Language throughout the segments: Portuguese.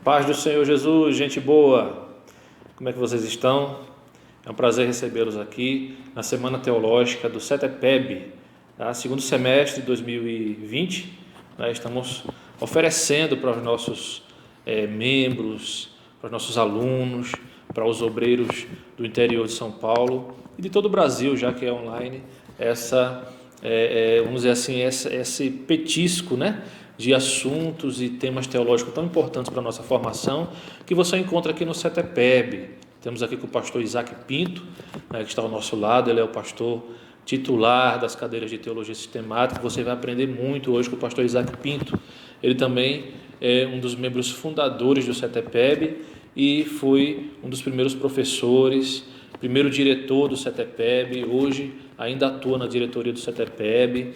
Paz do Senhor Jesus, gente boa, como é que vocês estão? É um prazer recebê-los aqui na Semana Teológica do CETEPEB, tá? Segundo semestre de 2020, estamos oferecendo para os nossos membros, para os nossos alunos, para os obreiros do interior de São Paulo e de todo o Brasil, já que é online, vamos dizer assim, esse petisco, de assuntos e temas teológicos tão importantes para a nossa formação, que você encontra aqui no CETEPEB. Temos aqui com o pastor Isaac Pinto, que está ao nosso lado. Ele é o pastor titular das cadeiras de Teologia Sistemática. Você vai aprender muito hoje com o pastor Isaac Pinto. Ele também é um dos membros fundadores do CETEPEB e foi um dos primeiros professores, primeiro diretor do CETEPEB. Hoje ainda atua na diretoria do CETEPEB,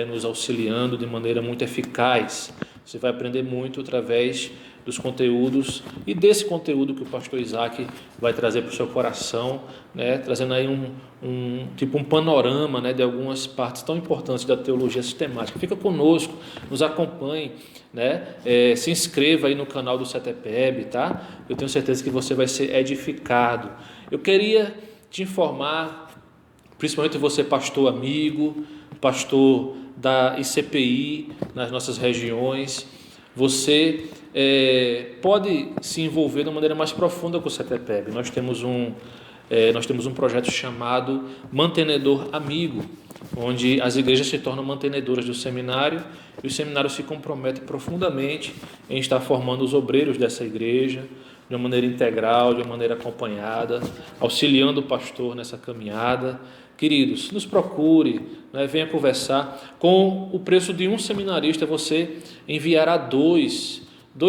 nos auxiliando de maneira muito eficaz. Você vai aprender muito através dos conteúdos e desse conteúdo que o pastor Isaac vai trazer para o seu coração, trazendo aí um panorama, de algumas partes tão importantes da teologia sistemática. Fica conosco, nos acompanhe, se inscreva aí no canal do CETEPEB, tá? Eu tenho certeza que você vai ser edificado. Eu queria te informar, principalmente você, pastor amigo, pastor da ICPI nas nossas regiões, você pode se envolver de uma maneira mais profunda com o CETEPEB. Nós temos um projeto chamado Mantenedor Amigo, onde as igrejas se tornam mantenedoras do seminário e o seminário se compromete profundamente em estar formando os obreiros dessa igreja de uma maneira integral, de uma maneira acompanhada, auxiliando o pastor nessa caminhada. Queridos, nos procure, venha conversar. Com o preço de um seminarista, você enviará dois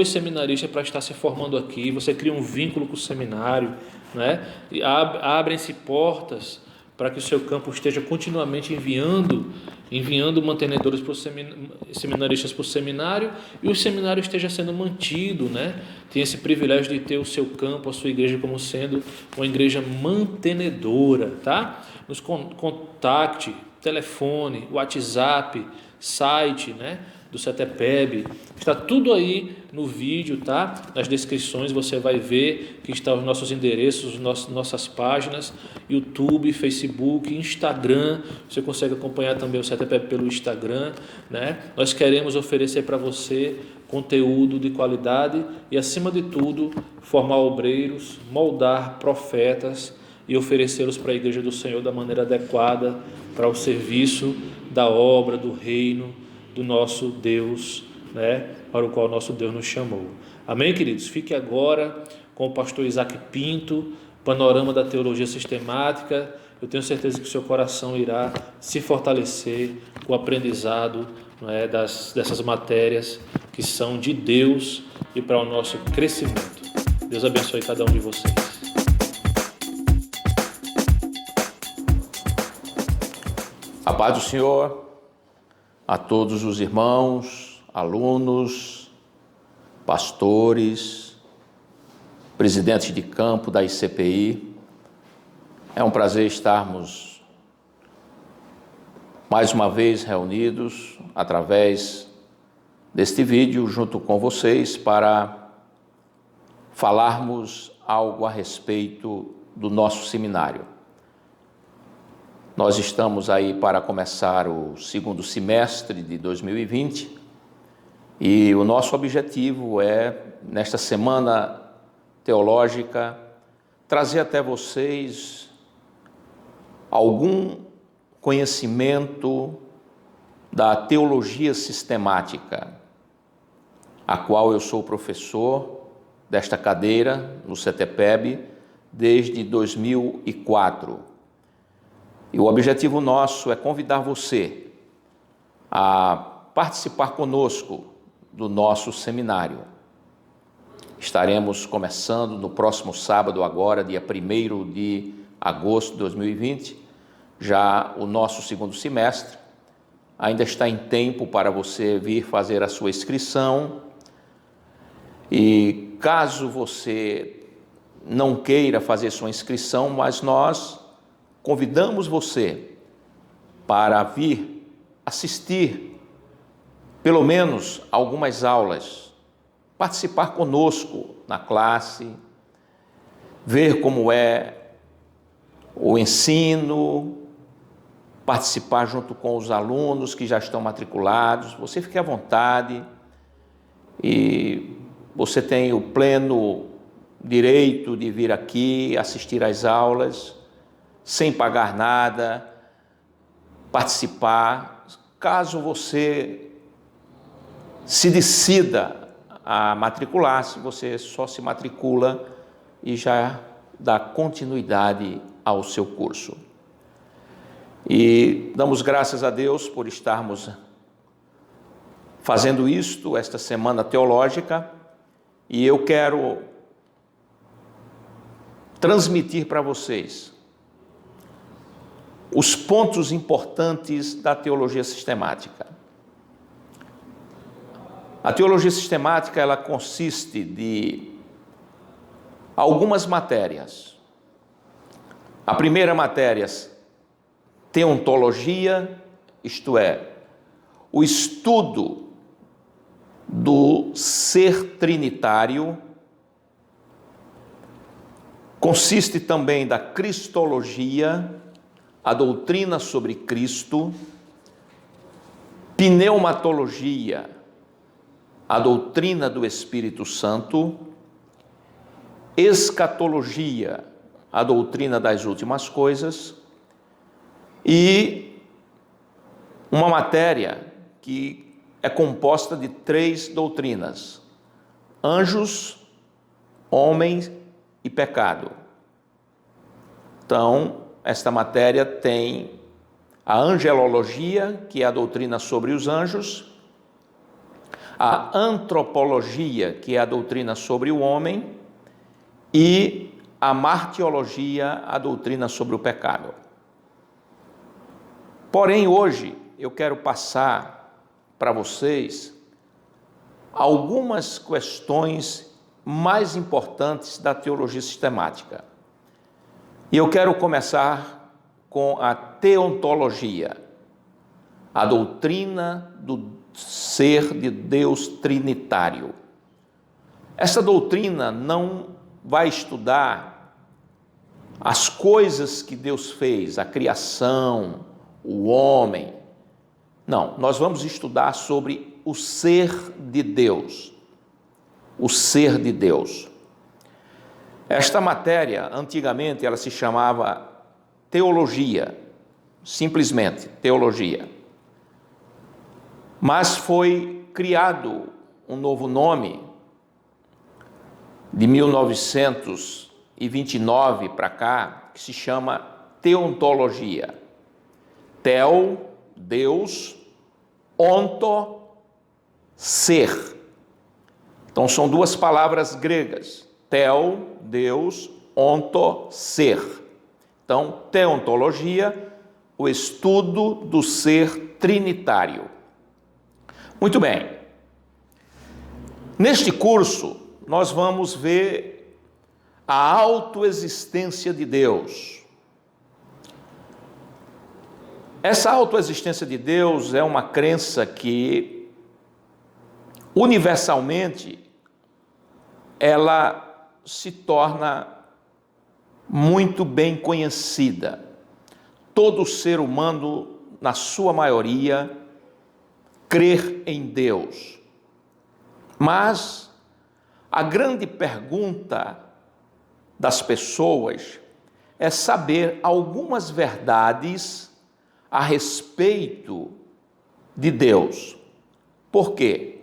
seminaristas para estar se formando aqui. Você cria um vínculo com o seminário, e abrem-se portas para que o seu campo esteja continuamente enviando mantenedores para os seminaristas para o seminário, e o seminário esteja sendo mantido, tem esse privilégio de ter o seu campo, a sua igreja como sendo uma igreja mantenedora, tá? Nos contacte, telefone, WhatsApp, site, do CETEPEB, está tudo aí no vídeo, tá? Nas descrições você vai ver que estão os nossos endereços, nossas páginas, YouTube, Facebook, Instagram. Você consegue acompanhar também o CETEPEB pelo Instagram, Nós queremos oferecer para você conteúdo de qualidade e, acima de tudo, formar obreiros, moldar profetas e oferecê-los para a igreja do Senhor da maneira adequada para o serviço da obra, do reino do nosso Deus, para o qual nosso Deus nos chamou. Amém, queridos? Fique agora com o pastor Isaac Pinto, panorama da teologia sistemática. Eu tenho certeza que o seu coração irá se fortalecer com o aprendizado, dessas matérias que são de Deus e para o nosso crescimento. Deus abençoe cada um de vocês. A paz do Senhor a todos os irmãos, alunos, pastores, presidentes de campo da ICPI. É um prazer estarmos mais uma vez reunidos através deste vídeo junto com vocês para falarmos algo a respeito do nosso seminário. Nós estamos aí para começar o segundo semestre de 2020 e o nosso objetivo é, nesta semana teológica, trazer até vocês algum conhecimento da teologia sistemática, a qual eu sou professor desta cadeira no CETEPEB desde 2004. E o objetivo nosso é convidar você a participar conosco do nosso seminário. Estaremos começando no próximo sábado, agora, dia 1º de agosto de 2020, já o nosso segundo semestre. Ainda está em tempo para você vir fazer a sua inscrição. E caso você não queira fazer sua inscrição, mas nós convidamos você para vir assistir pelo menos algumas aulas participar conosco na classe, ver como é o ensino, participar junto com os alunos que já estão matriculados. Você fique à vontade e você tem o pleno direito de vir aqui, assistir às aulas, sem pagar nada, participar. Caso você se decida a matricular-se, você só se matricula e já dá continuidade ao seu curso. E damos graças a Deus por estarmos fazendo isto, esta semana teológica, e eu quero transmitir para vocês os pontos importantes da teologia sistemática. A teologia sistemática, ela consiste de algumas matérias. A primeira matéria, teontologia, isto é, o estudo do ser trinitário. Consiste também da cristologia, a doutrina sobre Cristo, pneumatologia, a doutrina do Espírito Santo, escatologia, a doutrina das últimas coisas, e uma matéria que é composta de 3 doutrinas: anjos, homens e pecado. Então, esta matéria tem a angelologia, que é a doutrina sobre os anjos, a antropologia, que é a doutrina sobre o homem, e a martiologia, a doutrina sobre o pecado. Porém, hoje eu quero passar para vocês algumas questões mais importantes da teologia sistemática. E eu quero começar com a teontologia, a doutrina do ser de Deus trinitário. Essa doutrina não vai estudar as coisas que Deus fez, a criação, o homem. Não, nós vamos estudar sobre o ser de Deus. O ser de Deus. Esta matéria, antigamente, ela se chamava teologia, simplesmente teologia. Mas foi criado um novo nome, de 1929 para cá, que se chama teontologia. Theo, Deus, onto, ser. Então são 2 palavras gregas. Theo, Deus, onto, ser. Então, teontologia, o estudo do ser trinitário. Muito bem. Neste curso, nós vamos ver a autoexistência de Deus. Essa autoexistência de Deus é uma crença que, universalmente, ela se torna muito bem conhecida. Todo ser humano, na sua maioria, crê em Deus. Mas a grande pergunta das pessoas é saber algumas verdades a respeito de Deus. Por quê?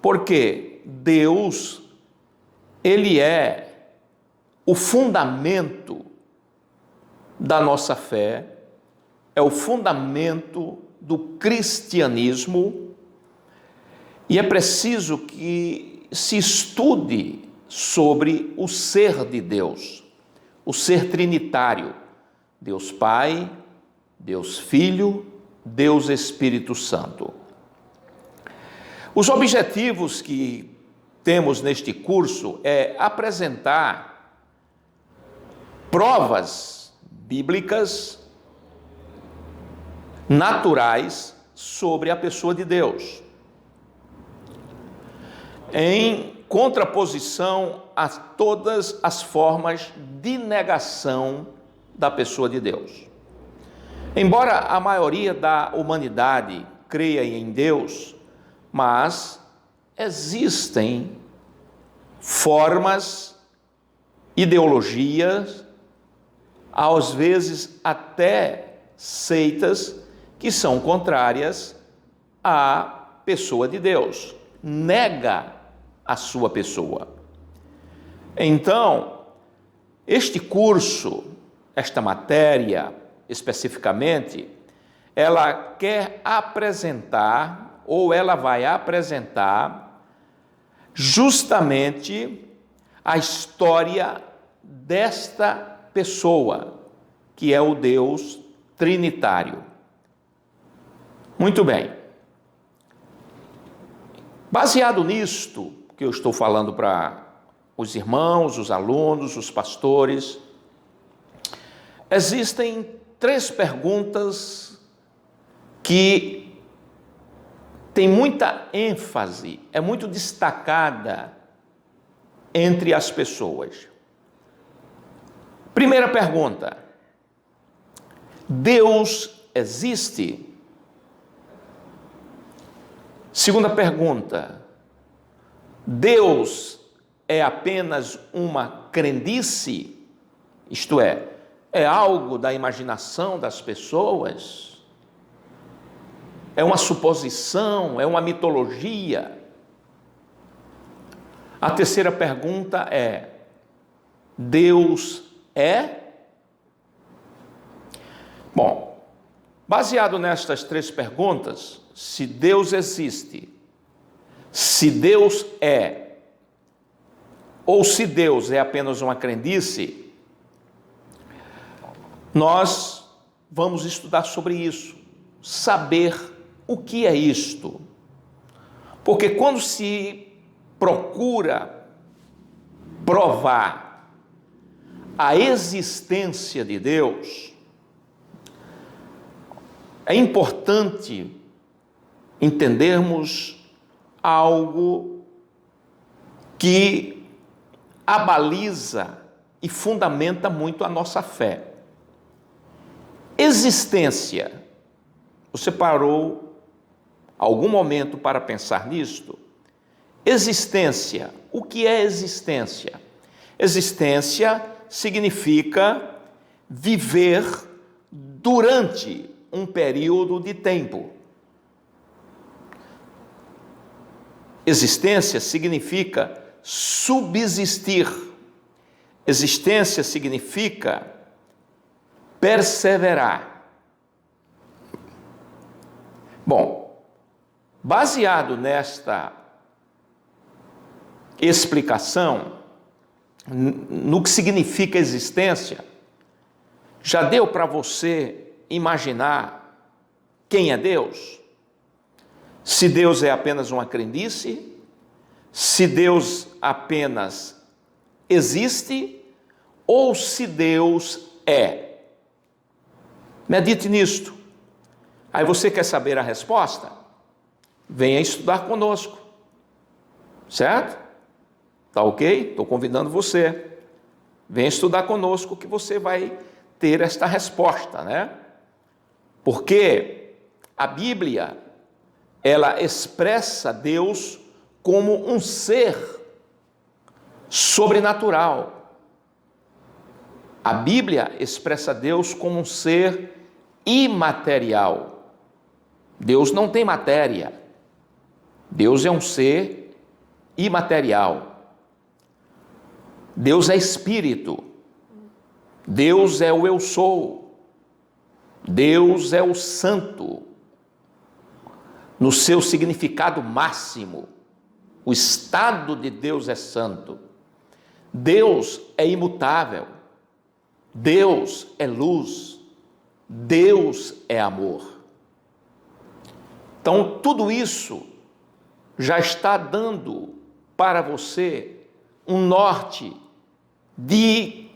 Porque Deus, Ele é o fundamento da nossa fé, é o fundamento do cristianismo, e é preciso que se estude sobre o ser de Deus, o ser trinitário, Deus Pai, Deus Filho, Deus Espírito Santo. Os objetivos que temos neste curso é apresentar provas bíblicas naturais sobre a pessoa de Deus. em contraposição a todas as formas de negação da pessoa de Deus. Embora a maioria da humanidade creia em Deus, mas existem formas, ideologias, às vezes até seitas, que são contrárias à pessoa de Deus, nega a sua pessoa. Então, este curso, esta matéria especificamente, ela quer apresentar, ou ela vai apresentar, justamente a história desta pessoa, que é o Deus Trinitário. Muito bem. Baseado nisto que eu estou falando para os irmãos, os alunos, os pastores, existem 3 perguntas que têm muita ênfase, é muito destacada entre as pessoas. Primeira pergunta: Deus existe? Segunda pergunta: Deus é apenas uma crendice? Isto é algo da imaginação das pessoas? É uma suposição? É uma mitologia? A terceira pergunta é: Deus é? Bom, baseado nestas 3 perguntas, se Deus existe, se Deus é, ou se Deus é apenas uma crendice, nós vamos estudar sobre isso, saber o que é isto. Porque quando se procura provar a existência de Deus, é importante entendermos algo que abaliza e fundamenta muito a nossa fé. Existência. Você parou algum momento para pensar nisto? Existência. O que é existência? Existência significa viver durante um período de tempo. Existência significa subsistir. Existência significa perseverar. Bom, baseado nesta explicação, no que significa existência, já deu para você imaginar quem é Deus? Se Deus é apenas uma crendice, se Deus apenas existe, ou se Deus é. Medite nisto. Aí você quer saber a resposta? Venha estudar conosco. Certo? Tá ok? Estou convidando você. Venha estudar conosco que você vai ter esta resposta, né? Porque a Bíblia, ela expressa Deus como um ser sobrenatural. A Bíblia expressa Deus como um ser imaterial. Deus não tem matéria. Deus é um ser imaterial. Deus é espírito. Deus é o eu sou. Deus é o santo. No seu significado máximo, o estado de Deus é santo. Deus é imutável. Deus é luz. Deus é amor. Então, tudo isso já está dando para você um norte de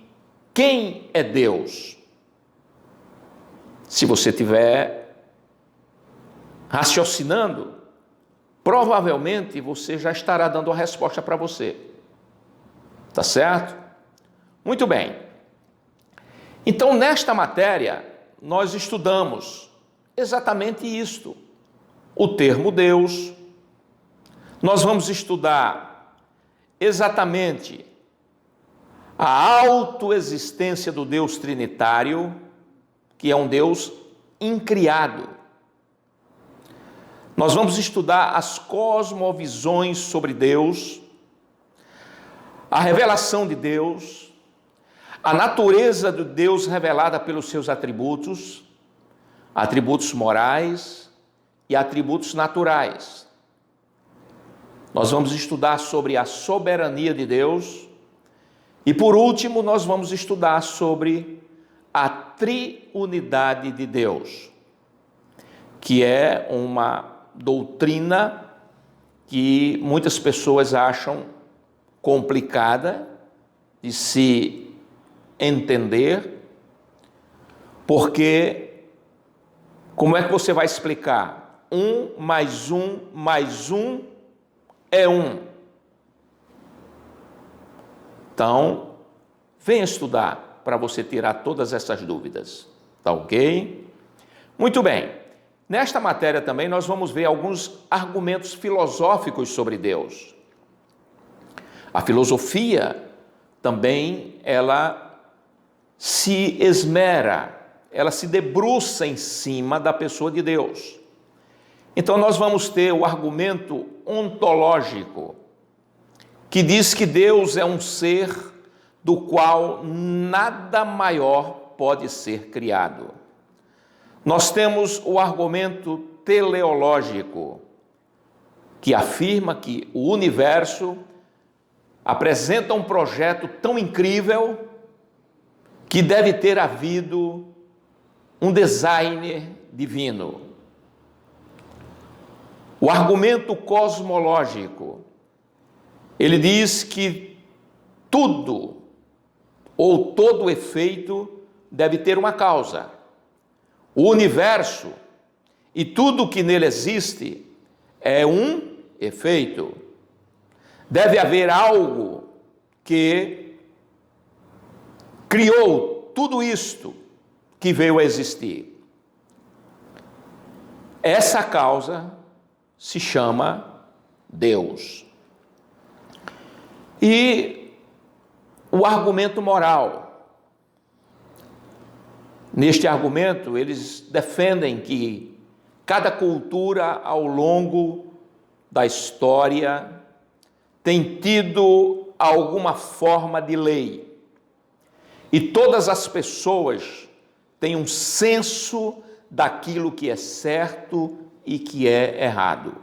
quem é Deus. Se você estiver raciocinando, provavelmente você já estará dando a resposta para você. Tá certo? Muito bem. Então, nesta matéria, nós estudamos exatamente isto. O termo Deus. Nós vamos estudar exatamente a autoexistência do Deus Trinitário, que é um Deus incriado. Nós vamos estudar as cosmovisões sobre Deus, a revelação de Deus, a natureza de Deus revelada pelos seus atributos, atributos morais e atributos naturais. Nós vamos estudar sobre a soberania de Deus e, por último, nós vamos estudar sobre a triunidade de Deus, que é uma doutrina que muitas pessoas acham complicada de se entender, porque como é que você vai explicar? 1 mais 1 mais 1 é 1. Então, venha estudar para você tirar todas essas dúvidas, tá ok? Muito bem. Nesta matéria também nós vamos ver alguns argumentos filosóficos sobre Deus. A filosofia também, ela se esmera, ela se debruça em cima da pessoa de Deus. Então nós vamos ter o argumento ontológico, que diz que Deus é um ser do qual nada maior pode ser criado. Nós temos o argumento teleológico, que afirma que o universo apresenta um projeto tão incrível que deve ter havido um designer divino. O argumento cosmológico, ele diz que tudo ou todo efeito deve ter uma causa. O universo e tudo que nele existe é um efeito. Deve haver algo que criou tudo isto que veio a existir. Essa causa se chama Deus. E o argumento moral. Neste argumento, eles defendem que cada cultura ao longo da história tem tido alguma forma de lei. E todas as pessoas têm um senso daquilo que é certo e que é errado.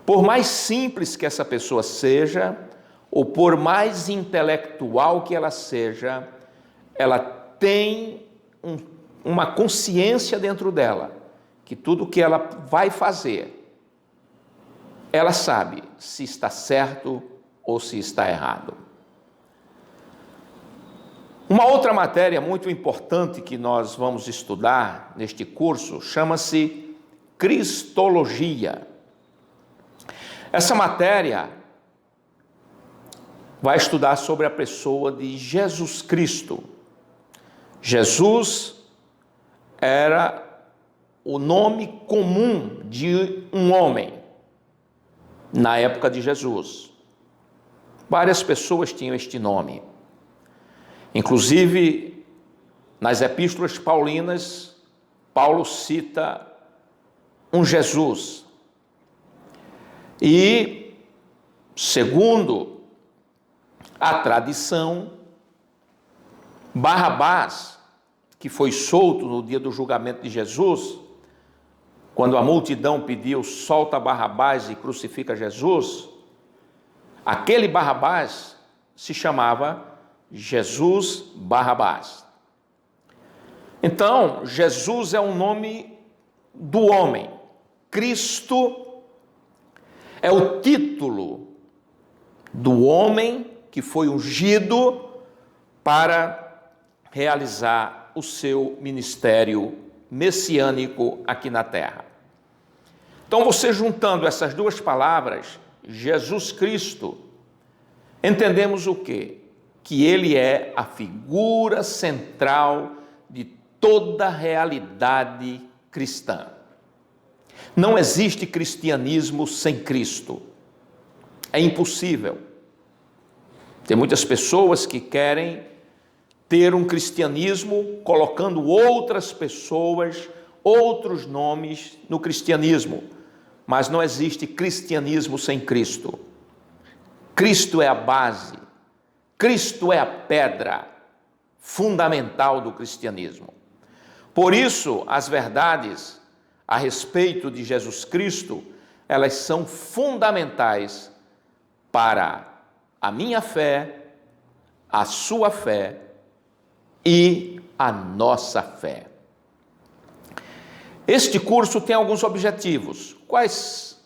Por mais simples que essa pessoa seja, ou por mais intelectual que ela seja, ela tem uma consciência dentro dela, que tudo que ela vai fazer, ela sabe se está certo ou se está errado. Uma outra matéria muito importante que nós vamos estudar neste curso chama-se Cristologia. Essa matéria vai estudar sobre a pessoa de Jesus Cristo. Jesus era o nome comum de um homem na época de Jesus. Várias pessoas tinham este nome. Inclusive, nas epístolas paulinas, Paulo cita um Jesus. E, segundo a tradição, Barrabás, que foi solto no dia do julgamento de Jesus, quando a multidão pediu solta Barrabás e crucifica Jesus, aquele Barrabás se chamava Jesus Barrabás. Então, Jesus é um nome do homem. Cristo é o título do homem que foi ungido para realizar o seu ministério messiânico aqui na terra. Então, você juntando essas duas palavras, Jesus Cristo, entendemos o quê? Que ele é a figura central de toda a realidade cristã. Não existe cristianismo sem Cristo. É impossível. Tem muitas pessoas que querem ter um cristianismo colocando outras pessoas, outros nomes no cristianismo. Mas não existe cristianismo sem Cristo. Cristo é a base. Cristo é a pedra fundamental do cristianismo. Por isso, as verdades a respeito de Jesus Cristo, elas são fundamentais para a minha fé, a sua fé e a nossa fé. Este curso tem alguns objetivos. Quais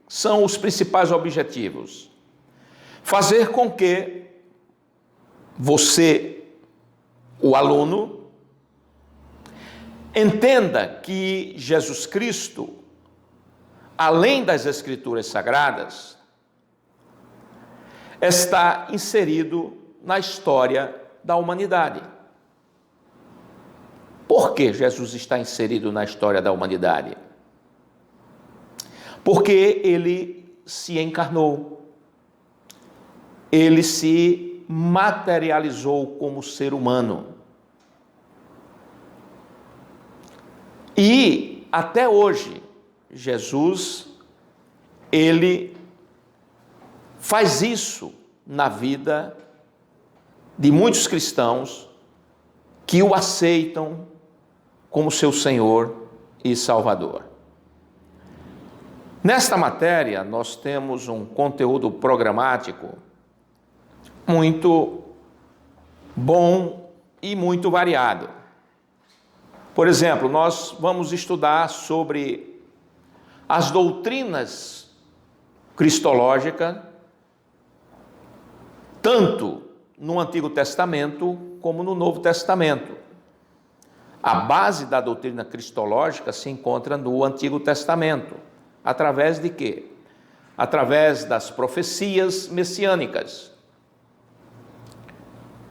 são os principais objetivos? Fazer com que você, o aluno, entenda que Jesus Cristo, além das Escrituras Sagradas, está inserido na história da humanidade. Por que Jesus está inserido na história da humanidade? Porque ele se encarnou, ele se materializou como ser humano. E até hoje, Jesus, ele faz isso na vida de muitos cristãos que o aceitam como seu Senhor e Salvador. Nesta matéria, nós temos um conteúdo programático muito bom e muito variado. Por exemplo, nós vamos estudar sobre as doutrinas cristológicas, tanto no Antigo Testamento como no Novo Testamento. A base da doutrina cristológica se encontra no Antigo Testamento. Através de quê? Através das profecias messiânicas.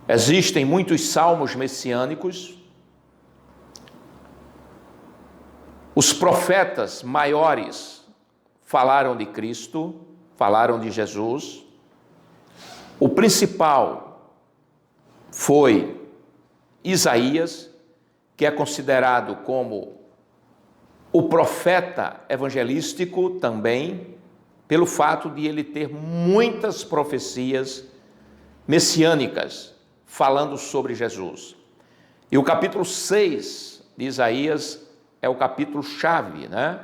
Existem muitos salmos messiânicos. Os profetas maiores falaram de Cristo, falaram de Jesus. O principal foi Isaías, que é considerado como o profeta evangelístico também, pelo fato de ele ter muitas profecias messiânicas falando sobre Jesus. E o capítulo 6 de Isaías é o capítulo chave, né?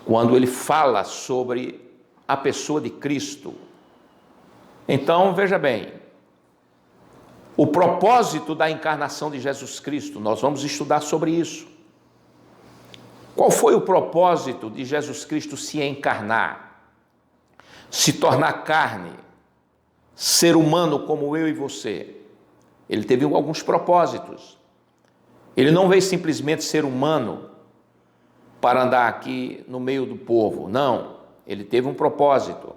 Quando ele fala sobre a pessoa de Cristo. Então, veja bem, o propósito da encarnação de Jesus Cristo, nós vamos estudar sobre isso. Qual foi o propósito de Jesus Cristo se encarnar, se tornar carne, ser humano como eu e você? Ele teve alguns propósitos. Ele não veio simplesmente ser humano para andar aqui no meio do povo, não. Ele teve um propósito,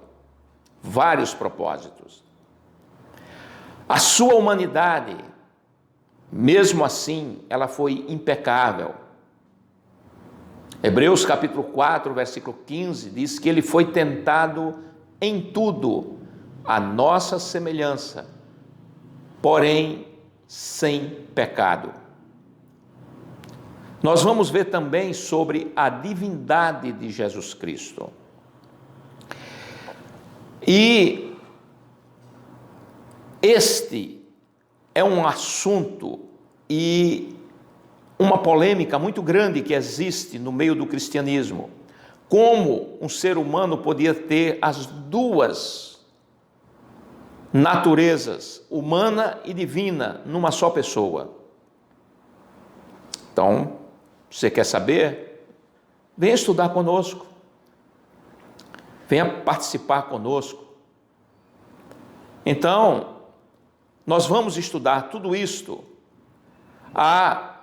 vários propósitos. A sua humanidade, mesmo assim, ela foi impecável. Hebreus capítulo 4, versículo 15, diz que ele foi tentado em tudo, a nossa semelhança, porém sem pecado. Nós vamos ver também sobre a divindade de Jesus Cristo. E este é um assunto e uma polêmica muito grande que existe no meio do cristianismo. Como um ser humano podia ter as duas naturezas, humana e divina, numa só pessoa? Então, você quer saber? Venha estudar conosco. Venha participar conosco. Então, nós vamos estudar tudo isto, a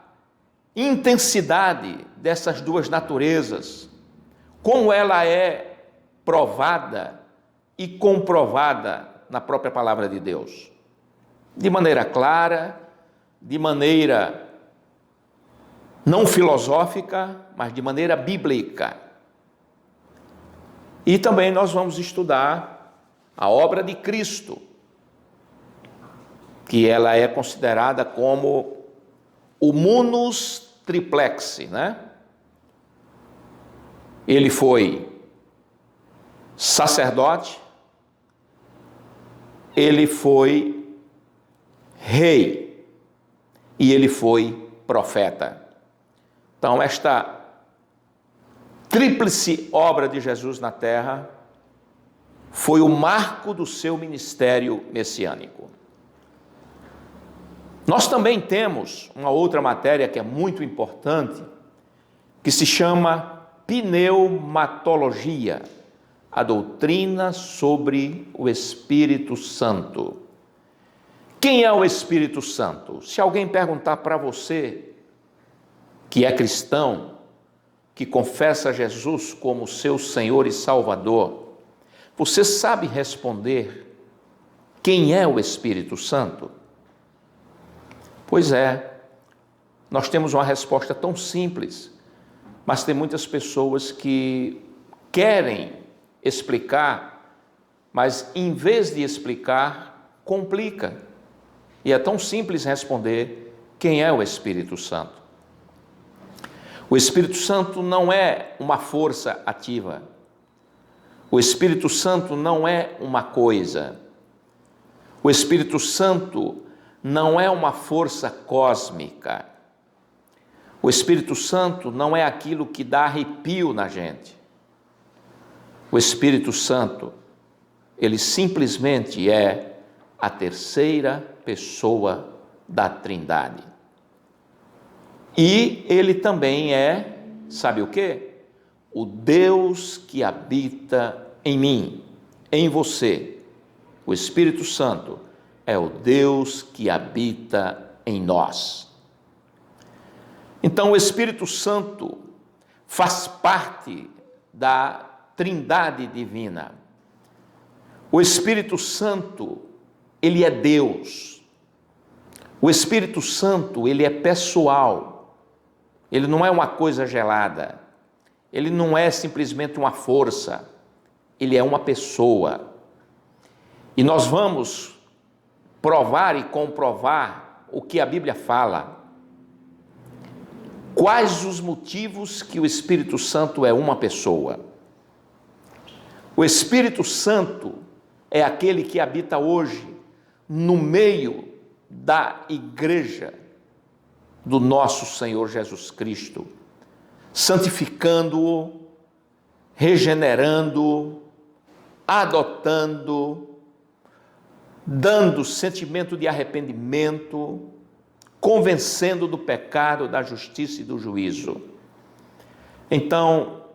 intensidade dessas duas naturezas, como ela é provada e comprovada na própria palavra de Deus. De maneira clara, de maneira não filosófica, mas de maneira bíblica. E também nós vamos estudar a obra de Cristo, que ela é considerada como o munus triplex, né? Ele foi sacerdote, ele foi rei e ele foi profeta. Então, esta tríplice obra de Jesus na terra foi o marco do seu ministério messiânico. Nós também temos uma outra matéria que é muito importante, que se chama pneumatologia, a doutrina sobre o Espírito Santo. Quem é o Espírito Santo? Se alguém perguntar para você, que é cristão, que confessa Jesus como seu Senhor e Salvador, você sabe responder quem é o Espírito Santo? Pois é, nós temos uma resposta tão simples, mas tem muitas pessoas que querem explicar, mas em vez de explicar, complica. E é tão simples responder quem é o Espírito Santo. O Espírito Santo não é uma força ativa. O Espírito Santo não é uma coisa. O Espírito Santo não é uma força cósmica. O Espírito Santo não é aquilo que dá arrepio na gente. O Espírito Santo, ele simplesmente é a terceira pessoa da Trindade. E ele também é, sabe o quê? O Deus que habita em mim, em você. O Espírito Santo é o Deus que habita em nós. Então, o Espírito Santo faz parte da Trindade divina. O Espírito Santo, ele é Deus. O Espírito Santo, ele é pessoal. Ele não é uma coisa gelada. Ele não é simplesmente uma força. Ele é uma pessoa. E nós vamos provar e comprovar o que a Bíblia fala. Quais os motivos que o Espírito Santo é uma pessoa? O Espírito Santo é aquele que habita hoje no meio da igreja do nosso Senhor Jesus Cristo, santificando-o, regenerando-o, adotando, dando sentimento de arrependimento, convencendo do pecado, da justiça e do juízo. Então,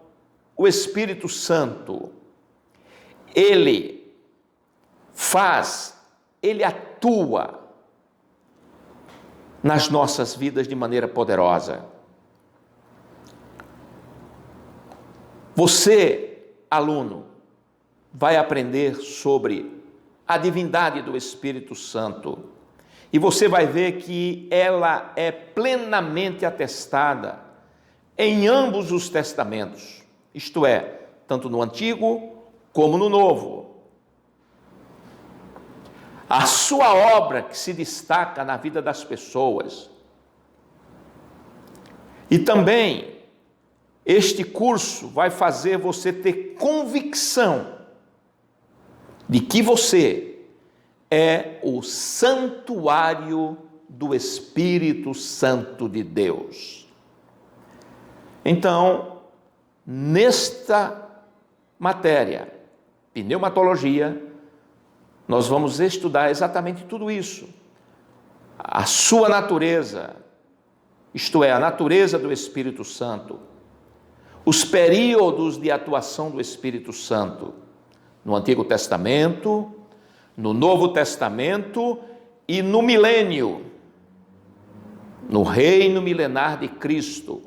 o Espírito Santo, ele atua nas nossas vidas de maneira poderosa. Você, aluno, vai aprender sobre a divindade do Espírito Santo e você vai ver que ela é plenamente atestada em ambos os testamentos, isto é, tanto no Antigo como no Novo. A sua obra que se destaca na vida das pessoas. E também, este curso vai fazer você ter convicção de que você é o santuário do Espírito Santo de Deus. Então, nesta matéria, pneumatologia, nós vamos estudar exatamente tudo isso. A sua natureza, isto é, a natureza do Espírito Santo, os períodos de atuação do Espírito Santo, no Antigo Testamento, no Novo Testamento e no milênio, no reino milenar de Cristo.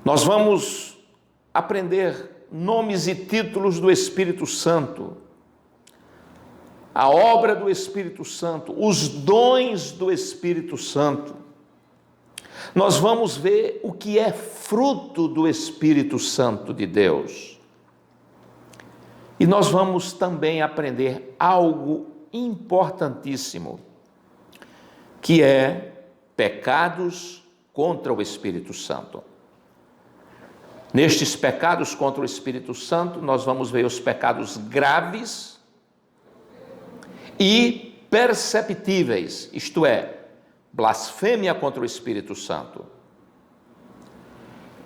Nós vamos aprender nomes e títulos do Espírito Santo, a obra do Espírito Santo, os dons do Espírito Santo. Nós vamos ver o que é fruto do Espírito Santo de Deus. E nós vamos também aprender algo importantíssimo, que é pecados contra o Espírito Santo. Nestes pecados contra o Espírito Santo, nós vamos ver os pecados graves e perceptíveis, isto é, blasfêmia contra o Espírito Santo.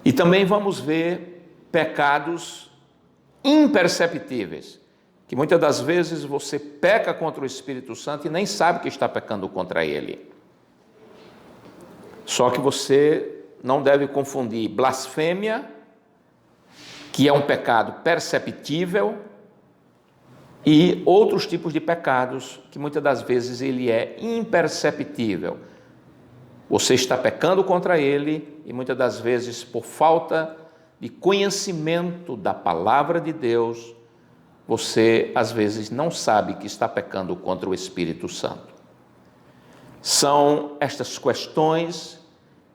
E também vamos ver pecados imperceptíveis, que muitas das vezes você peca contra o Espírito Santo e nem sabe que está pecando contra ele. Só que você não deve confundir blasfêmia, que é um pecado perceptível, e outros tipos de pecados, que muitas das vezes ele é imperceptível. Você está pecando contra ele e muitas das vezes por falta de conhecimento da palavra de Deus, você às vezes não sabe que está pecando contra o Espírito Santo. São estas questões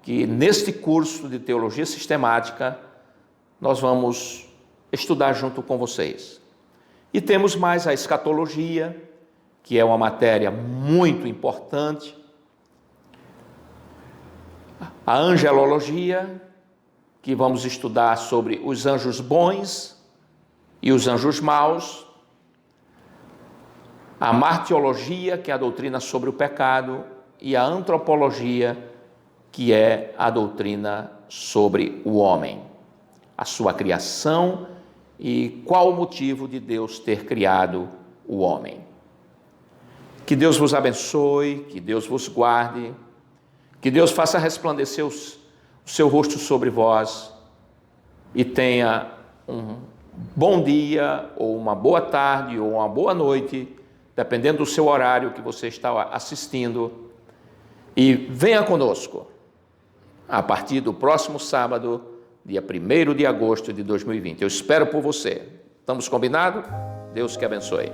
que neste curso de Teologia Sistemática nós vamos estudar junto com vocês. E temos mais a escatologia, que é uma matéria muito importante, a angelologia, que vamos estudar sobre os anjos bons e os anjos maus, a martiologia, que é a doutrina sobre o pecado, e a antropologia, que é a doutrina sobre o homem, a sua criação e qual o motivo de Deus ter criado o homem. Que Deus vos abençoe, que Deus vos guarde, que Deus faça resplandecer o seu rosto sobre vós e tenha um bom dia, ou uma boa tarde, ou uma boa noite, dependendo do seu horário que você está assistindo. E venha conosco a partir do próximo sábado, dia 1º de agosto de 2020. Eu espero por você. Estamos combinados? Deus que abençoe.